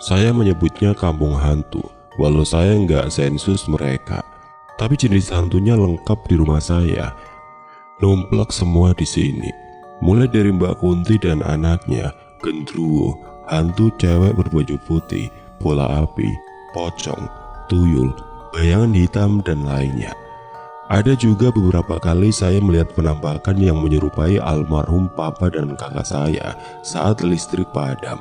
Saya menyebutnya kampung hantu, walau saya nggak sensus mereka. Tapi jenis hantunya lengkap di rumah saya. Numplak semua di sini. Mulai dari Mbak Kunti dan anaknya, Gendruwo, hantu cewek berbaju putih, bola api, pocong, tuyul, bayangan hitam, dan lainnya. Ada juga beberapa kali saya melihat penampakan yang menyerupai almarhum papa dan kakak saya saat listrik padam.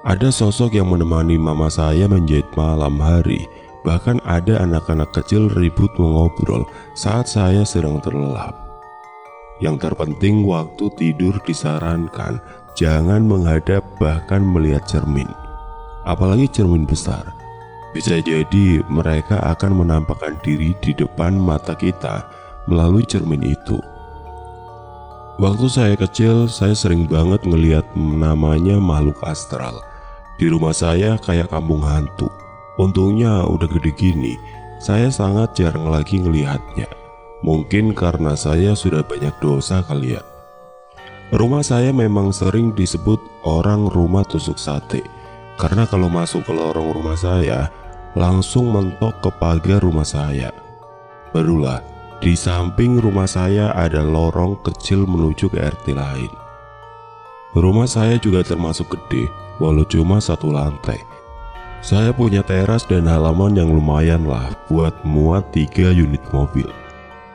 Ada sosok yang menemani mama saya menjahit malam hari. Bahkan ada anak-anak kecil ribut mengobrol saat saya sedang terlelap. Yang terpenting waktu tidur disarankan jangan menghadap bahkan melihat cermin. Apalagi cermin besar. Bisa jadi mereka akan menampakkan diri di depan mata kita melalui cermin itu. Waktu saya kecil, saya sering banget ngelihat namanya makhluk astral. Di rumah saya kayak kampung hantu. Untungnya udah gede gini, saya sangat jarang lagi ngelihatnya. Mungkin karena saya sudah banyak dosa kali ya. Rumah saya memang sering disebut orang rumah tusuk sate. Karena kalau masuk ke lorong rumah saya, langsung mentok ke pagar rumah saya. Barulah, di samping rumah saya ada lorong kecil menuju ke RT lain. Rumah saya juga termasuk gede, walau cuma satu lantai. Saya punya teras dan halaman yang lumayan lah buat muat 3 unit mobil.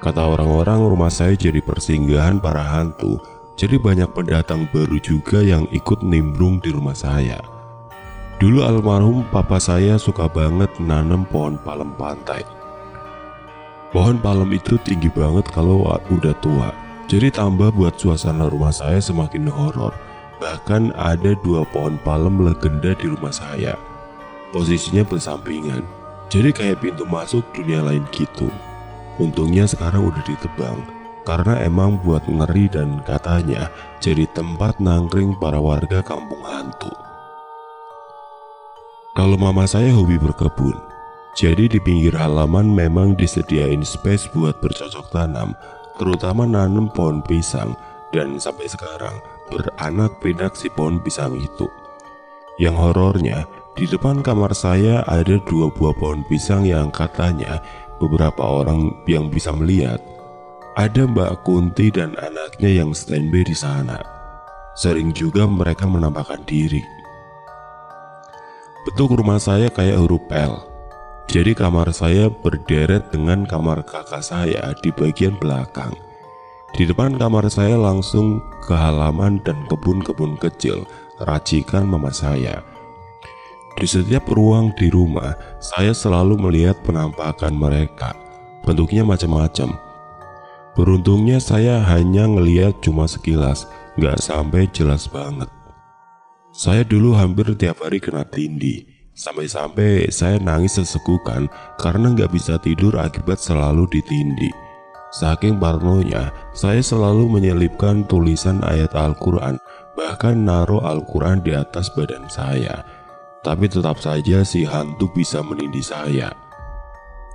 Kata orang-orang rumah saya jadi persinggahan para hantu, jadi banyak pendatang baru juga yang ikut nimbrung di rumah saya. Dulu almarhum papa saya suka banget nanam pohon palem pantai. Pohon palem itu tinggi banget kalau udah tua, jadi tambah buat suasana rumah saya semakin horor. Bahkan ada 2 pohon palem legenda di rumah saya. Posisinya bersampingan, jadi kayak pintu masuk dunia lain gitu. Untungnya sekarang udah ditebang, karena emang buat ngeri dan katanya jadi tempat nangkring para warga kampung hantu. Kalau mama saya hobi berkebun, jadi di pinggir halaman memang disediain space buat bercocok tanam, terutama nanam pohon pisang, dan sampai sekarang beranak pinak si pohon pisang itu. Yang horornya, di depan kamar saya ada 2 buah pohon pisang yang katanya beberapa orang yang bisa melihat. Ada Mbak Kunti dan anaknya yang standby di sana. Sering juga mereka menampakkan diri. Bentuk rumah saya kayak huruf L. Jadi kamar saya berderet dengan kamar kakak saya di bagian belakang. Di depan kamar saya langsung ke halaman dan kebun-kebun kecil racikan mama saya. Di setiap ruang di rumah, saya selalu melihat penampakan mereka. Bentuknya macam-macam. Beruntungnya saya hanya ngelihat cuma sekilas, nggak sampai jelas banget. Saya dulu hampir tiap hari kena tindih. Sampai-sampai saya nangis sesekukan karena nggak bisa tidur akibat selalu ditindih. Saking parnonya, saya selalu menyelipkan tulisan ayat Al-Quran, bahkan naruh Al-Quran di atas badan saya. Tapi tetap saja si hantu bisa menindih saya.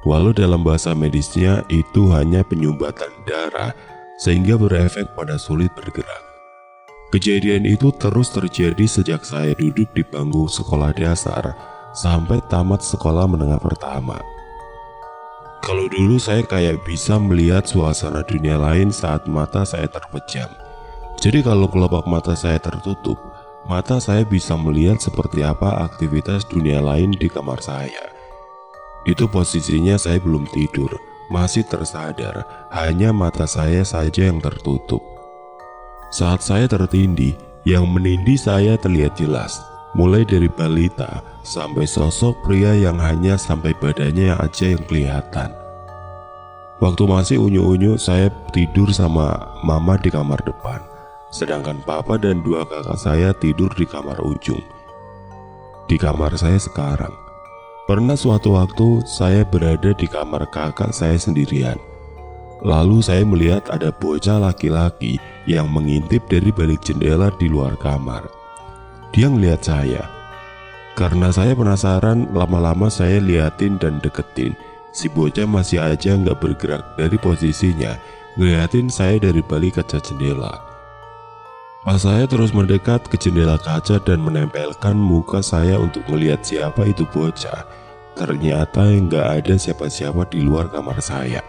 Walau dalam bahasa medisnya itu hanya penyumbatan darah, sehingga berefek pada sulit bergerak. Kejadian itu terus terjadi sejak saya duduk di bangku sekolah dasar sampai tamat sekolah menengah pertama. Kalau dulu saya kayak bisa melihat suasana dunia lain saat mata saya terpejam. Jadi kalau kelopak mata saya tertutup, mata saya bisa melihat seperti apa aktivitas dunia lain di kamar saya. Itu posisinya saya belum tidur, masih tersadar, hanya mata saya saja yang tertutup. Saat saya tertindih, yang menindih saya terlihat jelas, mulai dari balita sampai sosok pria yang hanya sampai badannya aja yang kelihatan. Waktu masih unyu-unyu, saya tidur sama mama di kamar depan. Sedangkan papa dan 2 kakak saya tidur di kamar ujung. Di kamar saya sekarang. Pernah suatu waktu saya berada di kamar kakak saya sendirian. Lalu saya melihat ada bocah laki-laki yang mengintip dari balik jendela di luar kamar. Dia ngeliat saya. Karena saya penasaran, lama-lama saya liatin dan deketin. Si bocah masih aja nggak bergerak dari posisinya, ngeliatin saya dari balik kaca jendela. Pas saya terus mendekat ke jendela kaca dan menempelkan muka saya untuk melihat siapa itu bocah, ternyata nggak ada siapa-siapa di luar kamar saya.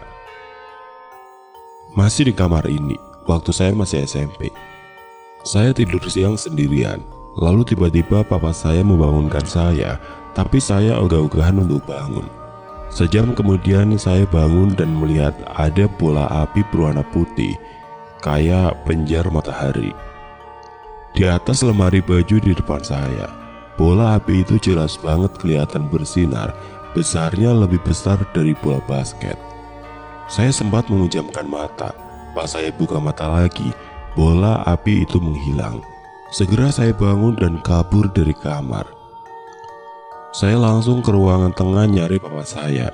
Masih di kamar ini, waktu saya masih SMP. Saya tidur siang sendirian, lalu tiba-tiba papa saya membangunkan saya, tapi saya ogah-ogahan untuk bangun. Sejam kemudian saya bangun dan melihat ada bola api berwarna putih, kayak penjar matahari. Di atas lemari baju di depan saya, bola api itu jelas banget kelihatan bersinar, besarnya lebih besar dari bola basket. Saya sempat memejamkan mata. Pas saya buka mata lagi, bola api itu menghilang. Segera saya bangun dan kabur dari kamar. Saya langsung ke ruangan tengah nyari papa saya.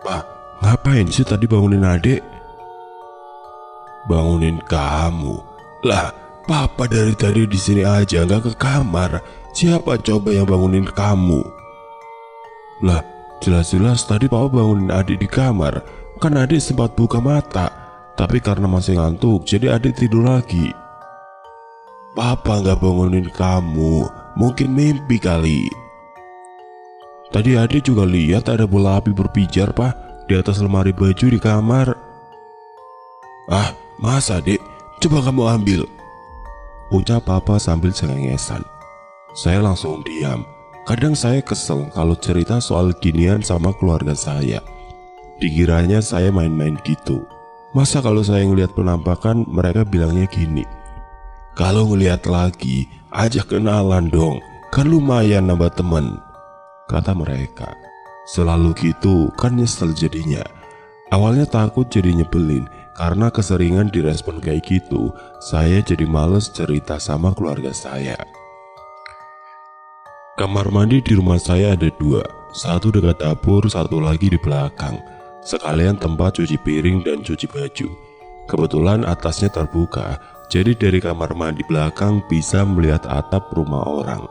"Pak, ngapain sih tadi bangunin adik?" "Bangunin kamu? Lah, papa dari tadi di sini aja nggak ke kamar. Siapa coba yang bangunin kamu?" "Lah, jelas-jelas tadi papa bangunin adik di kamar. Kan adik sempat buka mata, tapi karena masih ngantuk jadi adik tidur lagi." "Papa nggak bangunin kamu, mungkin mimpi kali." "Tadi adik juga lihat ada bola api berpijar, Pak, di atas lemari baju di kamar." "Ah, masa Dek? Coba kamu ambil," ucap papa sambil cengengesan. Saya langsung diam. Kadang saya kesel kalau cerita soal ginian sama keluarga saya. Dikiranya saya main-main gitu. Masa kalau saya ngelihat penampakan mereka bilangnya gini, "Kalau ngelihat lagi, ajak kenalan dong, kan lumayan nambah temen," kata mereka. Selalu gitu kan nyesel jadinya. Awalnya takut jadi nyebelin, karena keseringan direspon kayak gitu, saya jadi males cerita sama keluarga saya. Kamar mandi di rumah saya ada 2, satu dekat dapur, satu lagi di belakang. Sekalian tempat cuci piring dan cuci baju. Kebetulan atasnya terbuka, jadi dari kamar mandi belakang bisa melihat atap rumah orang.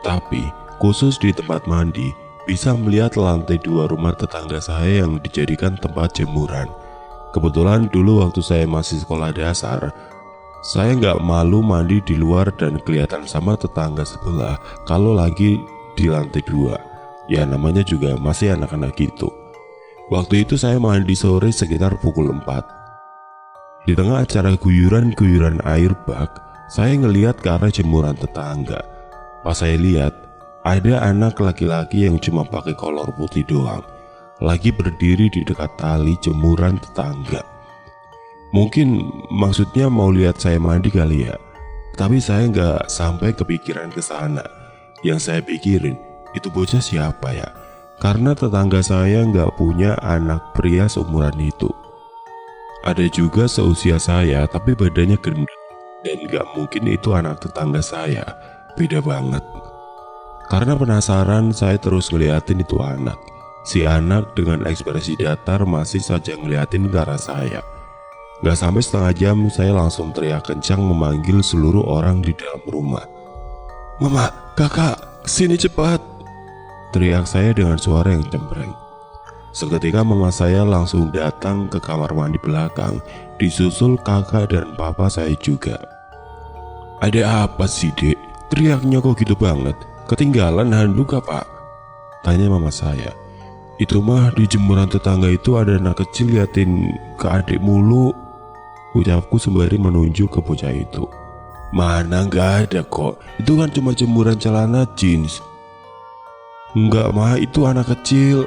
Tapi khusus di tempat mandi, bisa melihat lantai 2 rumah tetangga saya yang dijadikan tempat jemuran. Kebetulan dulu waktu saya masih sekolah dasar, saya nggak malu mandi di luar dan kelihatan sama tetangga sebelah kalau lagi di lantai 2. Ya namanya juga masih anak-anak gitu. Waktu itu saya mandi sore sekitar pukul 4. Di tengah acara guyuran air bak, saya ngelihat ke arah jemuran tetangga. Pas saya lihat, ada anak laki-laki yang cuma pakai kolor putih doang, lagi berdiri di dekat tali jemuran tetangga. Mungkin maksudnya mau lihat saya mandi kali ya. Tapi saya nggak sampai kepikiran ke sana. Yang saya pikirin, itu bocah siapa ya? Karena tetangga saya nggak punya anak pria seumuran itu. Ada juga seusia saya tapi badannya gendut, dan nggak mungkin itu anak tetangga saya. Beda banget. Karena penasaran, saya terus ngeliatin itu anak. Si anak dengan ekspresi datar masih saja ngeliatin ke arah saya. Gak sampai setengah jam, saya langsung teriak kencang memanggil seluruh orang di dalam rumah. "Mama, kakak, kesini cepat!" teriak saya dengan suara yang cempreng. Seketika mama saya langsung datang ke kamar mandi belakang, disusul kakak dan papa saya juga. "Ada apa sih, Dek? Teriaknya kok gitu banget? Ketinggalan handuk apa?" tanya mama saya. "Itu mah di jemuran tetangga itu ada anak kecil liatin ke adik mulu," ucapku sembari menunjuk ke bocah itu. "Mana nggak ada kok, itu kan cuma jemuran celana jeans." "Enggak mah, itu anak kecil,"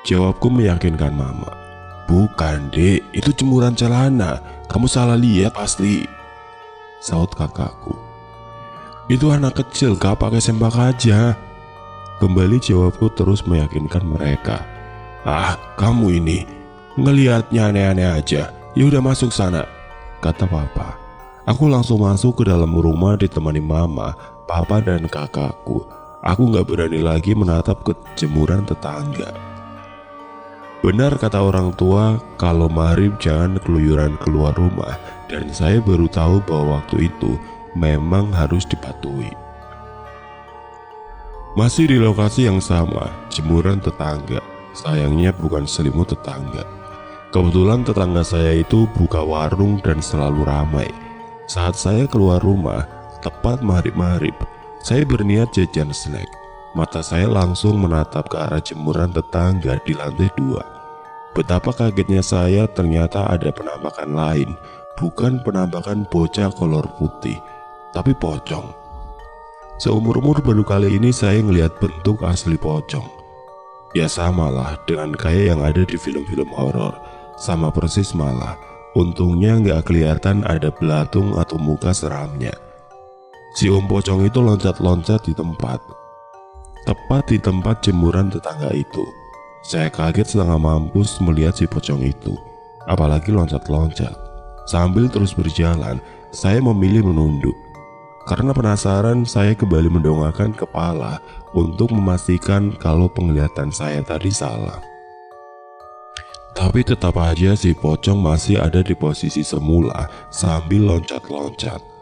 jawabku meyakinkan mama. "Bukan Dek, itu jemuran celana, kamu salah lihat pasti," saut kakakku. "Itu anak kecil kak, pakai sempak aja," kembali jawabku terus meyakinkan mereka. "Ah, kamu ini ngelihatnya aneh-aneh aja. Ya udah masuk sana," kata papa. Aku langsung masuk ke dalam rumah ditemani mama, papa dan kakakku. Aku gak berani lagi menatap ke jemuran tetangga. Benar kata orang tua, kalau maghrib jangan keluyuran keluar rumah, dan saya baru tahu bahwa waktu itu memang harus dipatuhi. Masih di lokasi yang sama, jemuran tetangga. Sayangnya bukan selimut tetangga. Kebetulan tetangga saya itu buka warung dan selalu ramai. Saat saya keluar rumah, tepat maghrib-maghrib, saya berniat jajan snack. Mata saya langsung menatap ke arah jemuran tetangga di lantai 2. Betapa kagetnya saya, ternyata ada penampakan lain. Bukan penampakan bocah kolor putih, tapi pocong. Seumur-umur baru kali ini saya ngelihat bentuk asli pocong. Ya samalah dengan kayak yang ada di film-film horor. Sama persis malah. Untungnya nggak kelihatan ada belatung atau muka seramnya. Si om pocong itu loncat-loncat di tempat. Tepat di tempat jemuran tetangga itu. Saya kaget setengah mampus melihat si pocong itu. Apalagi loncat-loncat. Sambil terus berjalan, saya memilih menunduk. Karena penasaran, saya kembali mendongakkan kepala untuk memastikan kalau penglihatan saya tadi salah. Tapi tetap aja si pocong masih ada di posisi semula sambil loncat-loncat.